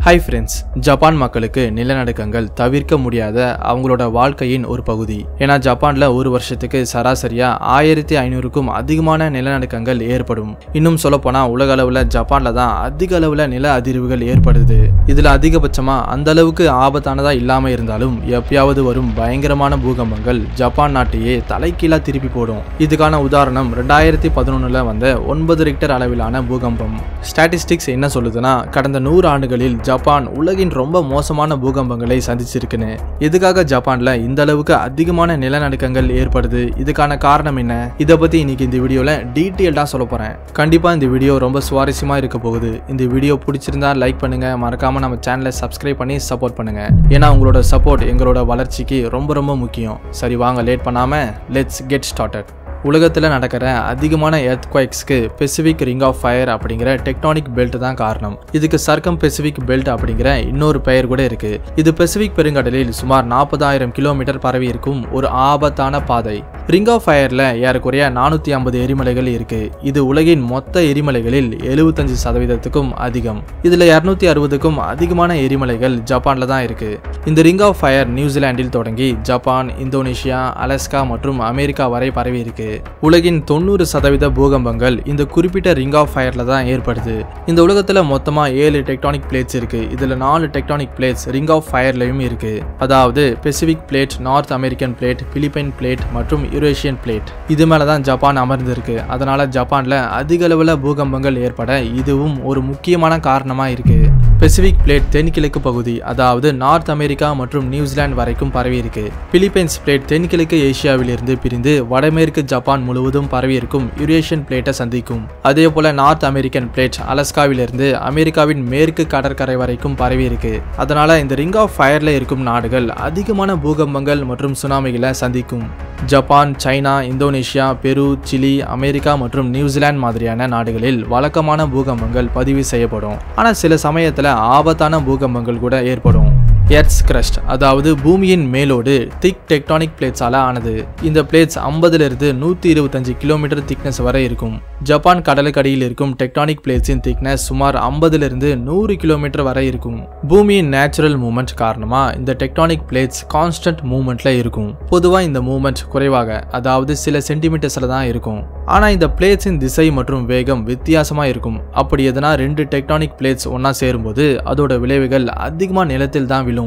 Hi friends, Japan மக்களுக்கு நிலநடுக்கங்கள் தவிர்க்க முடியாத அவங்களோட வாழ்க்கையின் ஒரு பகுதி. ஏன்னா ஜப்பான்ல ஒரு வருஷத்துக்கு சராசரியா 1500க்கும் அதிகமான நிலநடுக்கங்கள் ஏற்படும். இன்னும் சொல்லப்போனா உலக அளவுல ஜப்பான்ல தான் அதிக அளவுல நில அதிர்வுகள் ஏற்படுது. இதுல அதிகபட்சமா அந்த அளவுக்கு ஆபத்தானதா இல்லாம இருந்தாலும் எப்பயாவது வரும் பயங்கரமான பூகம்பங்கள் ஜப்பான் நாட்டையே தலைகீழா திருப்பி போடும். இதுக்கான உதாரணம் 2011ல வந்த 9 ரிக்டர் அளவிலான பூகம்பம். ஸ்டாட்டிஸ்டிக்ஸ் என்ன சொல்லுதுன்னா கடந்த 100 ஆண்டுகளில் ஜப்பான் உலகின் ரொம்ப மோசமான பூகம்பங்களை சந்திச்சிருக்குன்னு. எதுக்காக ஜப்பான்ல இந்த அளவுக்கு அதிகமான நிலநடுக்கங்கள் ஏற்படுது, இதுக்கான காரணம் என்ன, இதை பத்தி இன்னைக்கு இந்த வீடியோல டீட்டெயில்டா சொல்ல போறேன். கண்டிப்பா இந்த வீடியோ ரொம்ப சுவாரஸ்யமா இருக்க போகுது. இந்த வீடியோ பிடிச்சிருந்தா லைக் பண்ணுங்க, மறக்காம நம்ம சேனலை சப்ஸ்கிரைப் பண்ணி சப்போர்ட் பண்ணுங்க. ஏன்னா உங்களோட சப்போர்ட் எங்களோட வளர்ச்சிக்கு ரொம்ப முக்கியம். சரி வாங்க லேட் பண்ணாம லெட்ஸ் கெட் ஸ்டார்டட். உலகத்தில் நடக்கிற அதிகமான எர்த்குவைக்ஸ்க்கு பெசிபிக் ரிங் ஆஃப் ஃபயர் அப்படிங்கிற டெக்டானிக் பெல்ட் தான் காரணம். இதுக்கு சர்க்கம் பெசிபிக் பெல்ட் அப்படிங்கிற இன்னொரு பெயர் கூட இருக்கு. இது பெசிபிக் பெருங்கடலில் சுமார் 40,000 கிலோமீட்டர் பரவி இருக்கும் ஒரு ஆபத்தான பாதை. ரிங் ஆஃப் ஃபயர்ல ஏறக்குறைய 450 எரிமலைகள் இருக்கு. இது உலகின் மொத்த எரிமலைகளில் 75%க்கும் அதிகம். இதுல 260க்கும் அதிகமான எரிமலைகள் ஜப்பான்ல தான் இருக்கு. இந்த ரிங் ஆஃப் ஃபயர் நியூசிலாந்தில் தொடங்கி ஜப்பான், இந்தோனேஷியா, அலாஸ்கா மற்றும் அமெரிக்கா வரை பரவி இருக்கு. உலகின் 90% பூகம்பங்கள் இந்த குறிப்பிட்ட ரிங் ஆஃப் ஃபயர்ல தான் ஏற்படுது. இந்த உலகத்துல மொத்தமா 7 டெக்டானிக் பிளேட்ஸ் இருக்கு. இதுல 4 டெக்டானிக் பிளேட்ஸ் ரிங் ஆஃப் ஃபயர்லயும் இருக்கு. அதாவது Pacific plate, North American plate, Philippine plate மற்றும் யூரேஷியன் பிளேட். இது மேலதான் ஜப்பான் அமர்ந்து இருக்கு. அதனால ஜப்பான்ல அதிக அளவுல பூகம்பங்கள் ஏற்பட இதுவும் ஒரு முக்கியமான காரணமா இருக்கு. பெசிபிக் பிளேட் தென்கிழக்கு பகுதி, அதாவது நார்த் அமெரிக்கா மற்றும் நியூசிலாந்து வரைக்கும் பரவி இருக்கு. பிலிப்பைன்ஸ் பிளேட் தென்கிழக்கு ஏசியாவிலிருந்து பிரிந்து வடமேற்கு ஜப்பான் முழுவதும் பரவி இருக்கும் யூரேஷியன் பிளேட்டை சந்திக்கும். அதே போல நார்த் அமெரிக்கன் பிளேட் அலாஸ்காவிலிருந்து அமெரிக்காவின் மேற்கு கடற்கரை வரைக்கும் பரவி இருக்கு. அதனால இந்த ரிங் ஆஃப் ஃபயர்ல இருக்கும் நாடுகள் அதிகமான பூகம்பங்கள் மற்றும் சுனாமிகளை சந்திக்கும். ஜப்பான், சைனா, இந்தோனேஷியா, பெரு, சிலி, அமெரிக்கா மற்றும் நியூசிலாந்து மாதிரியான நாடுகளில் வழக்கமான பூகம்பங்கள் பதிவு செய்யப்படும். ஆனா சில சமயத்துல ஆபத்தான பூகம்பங்கள் கூட ஏற்படும். எர்த்ஸ் கிரஸ்ட், அதாவது பூமியின் மேலோடு திக் டெக்டானிக் பிளேட்ஸால ஆனது. இந்த பிளேட்ஸ் 50லிருந்து 125 கிலோமீட்டர் திக்னஸ் வரை இருக்கும். ஜப்பான் கடலுக்கடியில் இருக்கும் டெக்டானிக் பிளேட்ஸின் திக்னஸ் சுமார் 50லிருந்து 100 கிலோமீட்டர் வரை இருக்கும். பூமியின் நேச்சுரல் மூவ்மெண்ட் காரணமா இந்த டெக்டானிக் பிளேட்ஸ் கான்ஸ்டன்ட் மூவ்மெண்ட்ல இருக்கும். பொதுவா இந்த மூவ்மெண்ட் குறைவாக, அதாவது சில சென்டிமீட்டர்ஸ்ல தான் இருக்கும். ஆனா இந்த பிளேட்ஸின் திசை மற்றும் வேகம் வித்தியாசமா இருக்கும். அப்படி எதனா 2 டெக்டானிக் பிளேட்ஸ் ஒன்னா சேரும்போது அதோட விளைவுகள் அதிகமா நிலத்தில் தான் விழும்.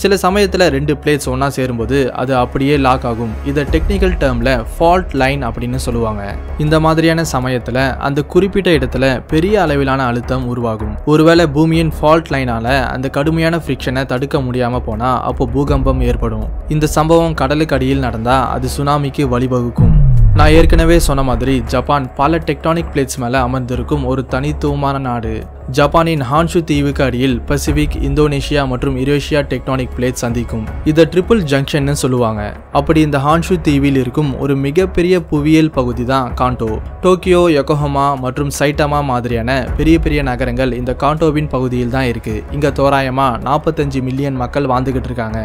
சில சமயத்துல 2 பிளேட்ஸ் ஒன்னா சேரும்போது அது அப்படியே லாக் ஆகும். இதை டெக்னிக்கல் டேர்ம்ல ஃபால்ட் லைன் அப்படின்னு சொல்லுவாங்க. இந்த மாதிரியான சமயத்துல அந்த குறிப்பிட்ட இடத்துல பெரிய அளவிலான அழுத்தம் உருவாகும். ஒருவேளை பூமியின் ஃபால்ட் லைனால அந்த கடுமையான ஃப்ரிக்ஷனை தடுக்க முடியாம போனா அப்போ பூகம்பம் ஏற்படும். இந்த சம்பவம் கடலுக்கு அடியில் நடந்தா அது சுனாமிக்கு வழிவகுக்கும். நான் ஏற்கனவே சொன்ன மாதிரி ஜப்பான் பல டெக்டானிக் பிளேட்ஸ் மேல அமர்ந்திருக்கும் ஒரு தனித்துவமான நாடு. ஜப்பானின் ஹான்ஷு தீவுக்கு அடியில் பசிபிக், இந்தோனேஷியா மற்றும் யூரேஷியா டெக்டானிக் பிளேட் சந்திக்கும். இதை ட்ரிபிள் ஜங்ஷன் சொல்லுவாங்க. அப்படி இந்த ஹான்ஷு தீவில் இருக்கும் ஒரு மிகப்பெரிய புவியியல் பகுதி தான் காண்டோ. டோக்கியோ, யோகோஹாமா மற்றும் சைட்டாமா மாதிரியான பெரிய நகரங்கள் இந்த காண்டோவின் பகுதியில் தான் இருக்கு. இங்க தோராயமா 45 மில்லியன் மக்கள் வாழ்ந்துகிட்டு இருக்காங்க.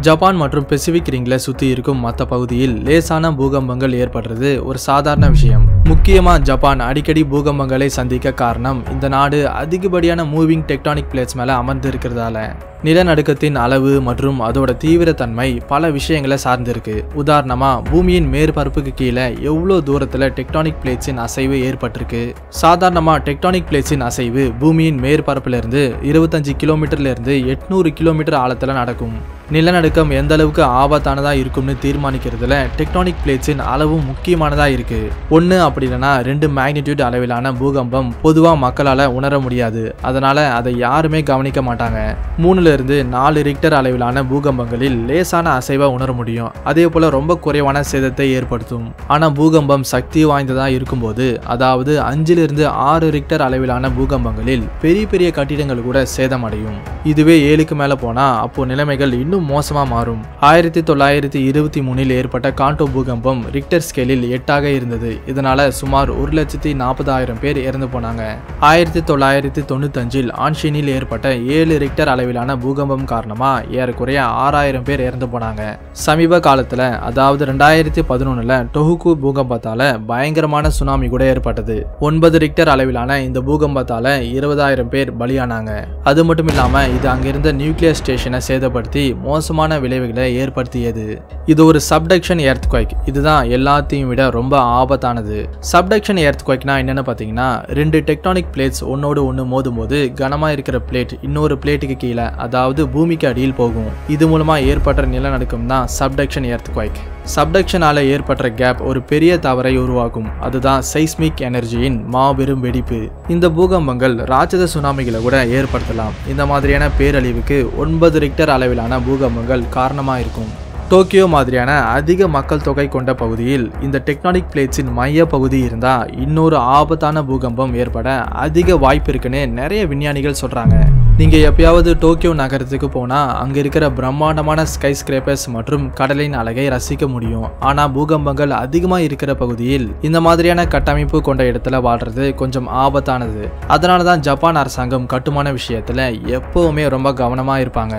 ஜப்பான் மற்றும் பெசிபிக் ரிங்ல சுத்தி இருக்கும் மற்ற பகுதியில் லேசான பூகம்பங்கள் ஏற்படுறது ஒரு சாதாரண விஷயம். முக்கியமா ஜப்பான் அடிக்கடி பூகம்பங்களை சந்திக்க காரணம் இந்த நாடு அதிகப்படியான மூவிங் டெக்டானிக் பிளேட்ஸ் மேல அமர்ந்து இருக்கிறதால. நிலநடுக்கத்தின் அளவு மற்றும் அதோட தீவிரத்தன்மை பல விஷயங்களை சார்ந்திருக்கு. உதாரணமா பூமியின் மேற்பரப்புக்கு கீழே எவ்வளவு தூரத்துல டெக்டானிக் பிளேட்ஸின் அசைவு ஏற்பட்டிருக்கு. சாதாரணமா டெக்டானிக் பிளேட்ஸின் அசைவு பூமியின் மேற்பரப்புல இருந்து 25 கிலோமீட்டர்ல இருந்து 800 கிலோமீட்டர் ஆழத்துல நடக்கும். நிலநடுக்கம் எந்த அளவுக்கு ஆபத்தானதா இருக்கும்னு தீர்மானிக்கிறதுல டெக்டானிக் பிளேட்ஸின் அளவும் முக்கியமானதா இருக்கு. 1 அப்படி இல்லைன்னா 2 மேக்னிடியூட் அளவிலான பூகம்பம் பொதுவா மக்களால உணர முடியாது. அதனால அதை யாருமே கவனிக்க மாட்டாங்க. 3லிருந்து 4 ரிக்டர் அளவிலான பூகம்பங்களில் லேசான அசைவை உணர முடியும். அதே போல ரொம்ப குறைவான சேதத்தை ஏற்படுத்தும். ஆனா பூகம்பம் சக்தி வாய்ந்ததா இருக்கும்போது, அதாவது 5லிருந்து 6 ரிக்டர் அளவிலான பூகம்பங்களில் பெரிய கட்டிடங்கள் கூட சேதமடையும். இதுவே 7க்கு மேல போனா அப்போ நிலைமைகள் இன்னும் மோசமா மாறும். 1923 ஏற்பட்ட காண்டோ பூகம்பம் ரிக்டர் ஸ்கேலில் 8ஆக இருந்தது. இதனால சுமார் 1,40,000 பேர் இறந்து போனாங்க. 1995 ஆன்ஷினில் ஏற்பட்ட 7 ரிக்டர் அளவிலான பூகம்பம் காரணமா ஏறக்குறைய 6000 பேர் இறந்து போனாங்க. சமீப காலத்துல அதாவது 2011ல டொஹுகு பூகம்பத்தால பயங்கரமான சுனாமி கூட ஏற்பட்டது. 9 ரிக்டர் அளவிலான இந்த பூகம்பத்தால 20,000 பேர் பலியானாங்க. அது மட்டும் இல்லாம இது அங்கிருந்த நியூக்ளியர் ஸ்டேஷனை சேதப்படுத்தி மோசமான விளைவுகளை ஏற்படுத்தியது. இது ஒரு சப்டக்ஷன் எர்த்குவைக். இதுதான் எல்லாத்தையும் விட ரொம்ப ஆபத்தானது. சப்டக்ஷன் எர்த்குவைக்னா என்னன்னு பாத்தீங்கன்னா, 2 டெக்டானிக் பிளேட்ஸ் ஒன்னோடு ஒன்று மோதும் போது கனமா இருக்கிற பிளேட் இன்னொரு பிளேட்டுக்கு கீழே அதாவது பூமிக்கு அடியில் போகும். இது மூலமா ஏற்பட்ட நிலநடுக்கம் தான் சப்டக்ஷன் எர்த்குவைக். சப்டக்ஷனால ஏற்பட்ட கேப் ஒரு பெரிய தவறை உருவாக்கும். அதுதான் சைஸ்மிக் எனர்ஜியின் மாபெரும் வெடிப்பு. இந்த பூகம்பங்கள் ராட்சத சுனாமிகளை கூட ஏற்படுத்தலாம். இந்த மாதிரியான பேரழிவுக்கு 9 ரிக்டர் அளவிலான பூகம்பங்கள் காரணமா இருக்கும். டோக்கியோ மாதிரியான அதிக மக்கள் தொகை கொண்ட பகுதியில் இந்த டெக்டானிக் பிளேட்ஸின் மைய பகுதி இருந்தா இன்னொரு ஆபத்தான பூகம்பம் ஏற்பட அதிக வாய்ப்பு இருக்குன்னு நிறைய விஞ்ஞானிகள் சொல்றாங்க. நீங்க எப்பயாவது டோக்கியோ நகரத்துக்கு போனா அங்க இருக்கிற பிரம்மாண்டமான ஸ்கை ஸ்கிரேப்பர்ஸ் மற்றும் கடலின் அழகை ரசிக்க முடியும். ஆனா பூகம்பங்கள் அதிகமா இருக்கிற பகுதியில் இந்த மாதிரியான கட்டமைப்பு கொண்ட இடத்துல வாழ்றது கொஞ்சம் ஆபத்தானது. அதனாலதான் ஜப்பான் அரசாங்கம் கட்டுமான விஷயத்துல எப்பவுமே ரொம்ப கவனமா இருப்பாங்க.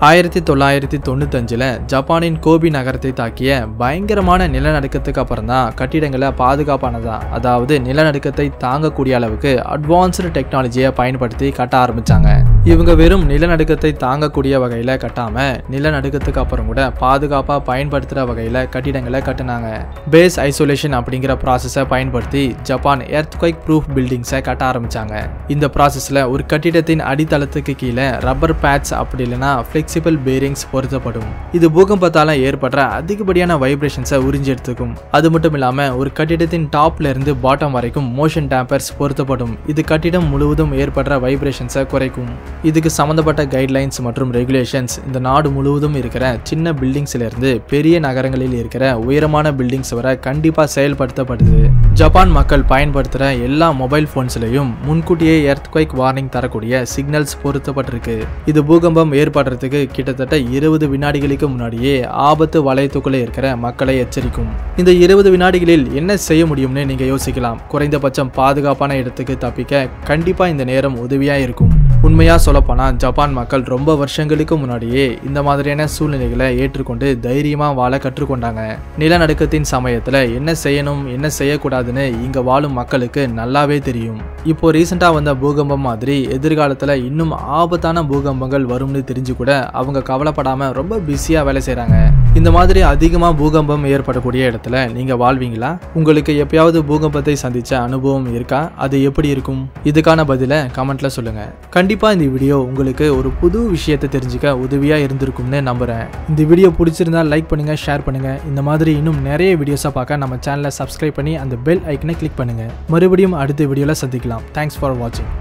1995ல ஜப்பானின் கோபி நகரத்தை தாக்கிய பயங்கரமான நிலநடுக்கத்துக்கு அப்புறம் தான் கட்டிடங்களை பாதுகாப்பானதா அதாவது நிலநடுக்கத்தை தாங்கக்கூடிய அளவுக்கு அட்வான்ஸ்டு டெக்னாலஜியை பயன்படுத்தி கட்ட ஆரம்பிச்சாங்க. இவங்க வெறும் நிலநடுக்கத்தை தாங்கக்கூடிய வகையில கட்டாம நிலநடுக்கத்துக்கு அப்புறம் கூட பாதுகாப்பா பயன்படுத்துற வகையில கட்டிடங்களை கட்டினாங்க. பேஸ் ஐசோலேஷன் அப்படிங்கிற ப்ராசஸை பயன்படுத்தி ஜப்பான் எர்த்குவைக் ப்ரூஃப் பில்டிங்ஸை கட்ட ஆரம்பிச்சாங்க. இந்த ப்ராசஸ்ல ஒரு கட்டிடத்தின் அடித்தளத்துக்கு கீழே ரப்பர் பேட்ஸ் அப்படி இல்லைன்னா ஃபிளெக்சிபிள் பேரிங்ஸ் பொருத்தப்படும். இது பூகம்பத்தால ஏற்படுற அதிகப்படியான வைப்ரேஷன்ஸை உறிஞ்சி எடுத்துக்கும். அது மட்டும் இல்லாம ஒரு கட்டிடத்தின் டாப்ல இருந்து பாட்டம் வரைக்கும் மோஷன் டேம்பர்ஸ் பொருத்தப்படும். இது கட்டிடம் முழுவதும் ஏற்படுற வைப்ரேஷன்ஸை குறைக்கும். இதுக்கு சம்பந்தப்பட்ட கைட்லைன்ஸ் மற்றும் ரெகுலேஷன்ஸ் இந்த நாடு முழுவதும் இருக்கிற சின்ன பில்டிங்ஸ்ல இருந்து பெரிய நகரங்களில் இருக்கிற உயரமான பில்டிங்ஸ் வரை கண்டிப்பா செயல்படுத்தப்படுது. ஜப்பான் மக்கள் பயன்படுத்துற எல்லா மொபைல் போன்ஸ்லயும் முன்கூட்டியே எர்த்குவைக் வார்னிங் தரக்கூடிய சிக்னல்ஸ் பொருத்தப்பட்டிருக்கு. இது பூகம்பம் ஏற்படுறதுக்கு கிட்டத்தட்ட 20 வினாடிகளுக்கு முன்னாடியே ஆபத்து வளையத்துக்குள்ளே இருக்கிற மக்களை எச்சரிக்கும். இந்த 20 வினாடிகளில் என்ன செய்ய முடியும்னு நீங்க யோசிக்கலாம். குறைந்தபட்சம் பாதுகாப்பான இடத்துக்கு தப்பிக்க கண்டிப்பா இந்த நேரம் உதவியா இருக்கும். உண்மையா சொல்லப்போனா ஜப்பான் மக்கள் ரொம்ப வருஷங்களுக்கு முன்னாடியே இந்த மாதிரியான சூழ்நிலைகளை ஏற்றுக்கொண்டு தைரியமா வாழ கற்றுக்கொண்டாங்க. நிலநடுக்கத்தின் சமயத்துல என்ன செய்யணும் என்ன செய்யக்கூடாதுன்னு இங்க வாழும் மக்களுக்கு நல்லாவே தெரியும். இப்போ ரீசெண்டா வந்த பூகம்பம் மாதிரி எதிர்காலத்துல இன்னும் ஆபத்தான பூகம்பங்கள் வரும்னு தெரிஞ்சு கூட அவங்க கவலைப்படாம ரொம்ப பிஸியா வேலை செய்றாங்க. இந்த மாதிரி அதிகமா பூகம்பம் ஏற்படக்கூடிய இடத்துல நீங்க வாழ்வீங்களா? உங்களுக்கு எப்பயாவது பூகம்பத்தை சந்திச்ச அனுபவம் இருக்கா? அது எப்படி இருக்கும்? இதுக்கான பதில கமெண்ட்ல சொல்லுங்க. கண்டிப்பா இந்த வீடியோ உங்களுக்கு ஒரு புது விஷயத்தை தெரிஞ்சுக்க உதவியா இருந்திருக்கும்னு நம்புறேன். இந்த வீடியோ பிடிச்சிருந்தா லைக் பண்ணுங்க, ஷேர் பண்ணுங்க. இந்த மாதிரி இன்னும் நிறைய வீடியோஸை பார்க்க நம்ம சேனலை சப்ஸ்கிரைப் பண்ணி அந்த பெல் ஐக்கனை கிளிக் பண்ணுங்க. மறுபடியும் அடுத்த வீடியோல சந்திக்கலாம். தேங்க்ஸ் ஃபார் வாட்சிங்.